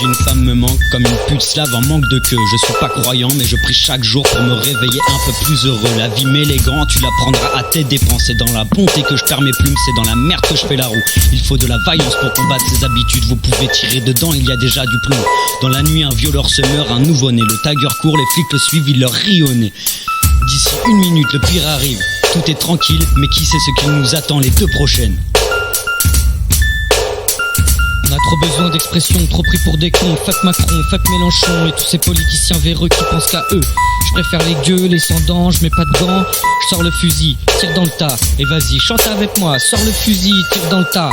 une femme me manque comme une pute slave en manque de queue. Je suis pas croyant mais je prie chaque jour pour me réveiller un peu plus heureux. La vie m'élégante, tu la prendras à tes dépens. C'est dans la bonté que je perds mes plumes, c'est dans la merde que je fais la roue. Il faut de la vaillance pour combattre ses habitudes. Vous pouvez tirer dedans, il y a déjà du plomb. Dans la nuit un violeur se meurt, un nouveau-né. Le tiger court, les flics le suivent, il leur rit au nez. D'ici 1 minute, le pire arrive. Tout est tranquille, mais qui sait ce qui nous attend les 2 prochaines. On a trop besoin d'expression, trop pris pour des cons. Fuck Macron, fuck Mélenchon et tous ces politiciens véreux qui pensent qu'à eux. Je préfère les gueux, les sans-dents, je mets pas de gants. Je sors le fusil, tire dans le tas. Et vas-y, chante avec moi, sors le fusil, tire dans le tas.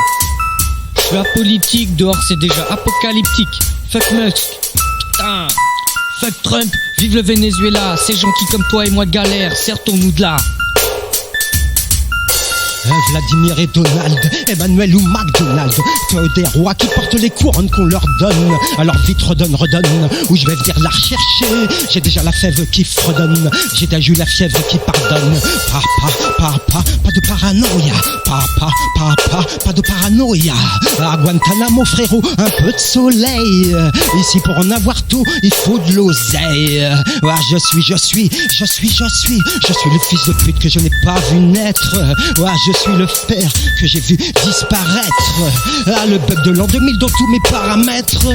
Je suis apolitique, dehors c'est déjà apocalyptique. Fuck Musk, putain. Fuck Trump, vive le Venezuela. Ces gens qui comme toi et moi galèrent, sortons-nous de là. Vladimir et Donald, Emmanuel ou McDonald, toi des rois qui portent les couronnes qu'on leur donne. Alors vite redonne, ou je vais venir la rechercher. J'ai déjà la fève qui fredonne, j'ai déjà eu la fièvre qui pardonne. Pas de paranoïa, pas de paranoïa. À Guantanamo frérot, un peu de soleil. Ici pour en avoir tout, il faut de l'oseille. Ah, je suis le fils de pute que je n'ai pas vu naître. Ah, je suis le père que j'ai vu disparaître. Ah, le bug de l'an 2000 dans tous mes paramètres.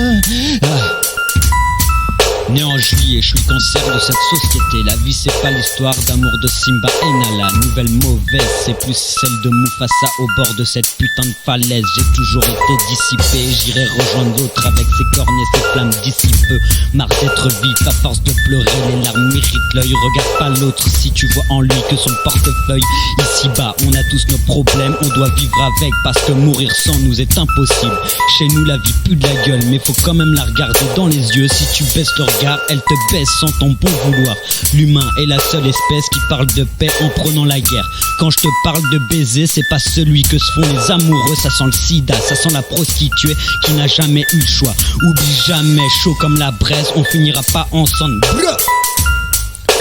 Né en juillet, je suis le cancer de cette société. La vie c'est pas l'histoire d'amour de Simba et Nala. Nouvelle mauvaise, c'est plus celle de Mufasa au bord de cette putain de falaise. J'ai toujours été dissipé, j'irai rejoindre l'autre avec ses cornes et ses flammes d'ici peu. Marre d'être vif, à force de pleurer, les larmes m'irritent l'œil. Regarde pas l'autre si tu vois en lui que son portefeuille. Ici-bas, on a tous nos problèmes, on doit vivre avec parce que mourir sans nous est impossible. Chez nous la vie pue de la gueule, mais faut quand même la regarder dans les yeux. Si tu baisses le regard, elle te baisse sans ton bon vouloir. L'humain est la seule espèce qui parle de paix en prenant la guerre. Quand je te parle de baiser, c'est pas celui que se font les amoureux. Ça sent le sida, ça sent la prostituée qui n'a jamais eu le choix. Oublie jamais, chaud comme la braise, on finira pas ensemble.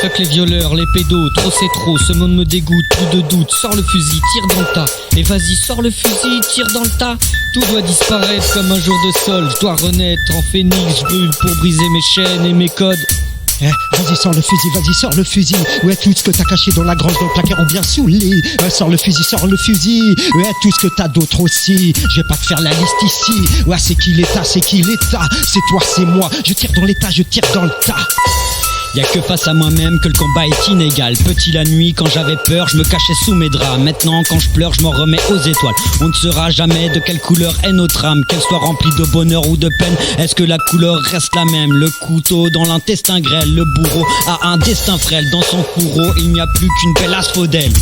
Fuck les violeurs, les pédos, trop c'est trop, ce monde me dégoûte, plus de doute, sors le fusil, tire dans le tas. Et vas-y, sors le fusil, tire dans le tas. Tout doit disparaître comme un jour de sol, je dois renaître en phénix, je brûle pour briser mes chaînes et mes codes. Vas-y sors le fusil, ouais tout ce que t'as caché dans la grange, dans le placard ou bien sous le lit. Sors le fusil, ouais tout ce que t'as d'autre aussi. Je vais pas te faire la liste ici. Ouais c'est qui l'État, c'est toi, c'est moi. Je tire dans l'État, je tire dans le tas. Y'a que face à moi-même que le combat est inégal. Petit la nuit, quand j'avais peur, je me cachais sous mes draps. Maintenant, quand je pleure, je m'en remets aux étoiles. On ne saura jamais de quelle couleur est notre âme, qu'elle soit remplie de bonheur ou de peine. Est-ce que la couleur reste la même? Le couteau dans l'intestin grêle, le bourreau a un destin frêle. Dans son fourreau, il n'y a plus qu'une belle asphodèle.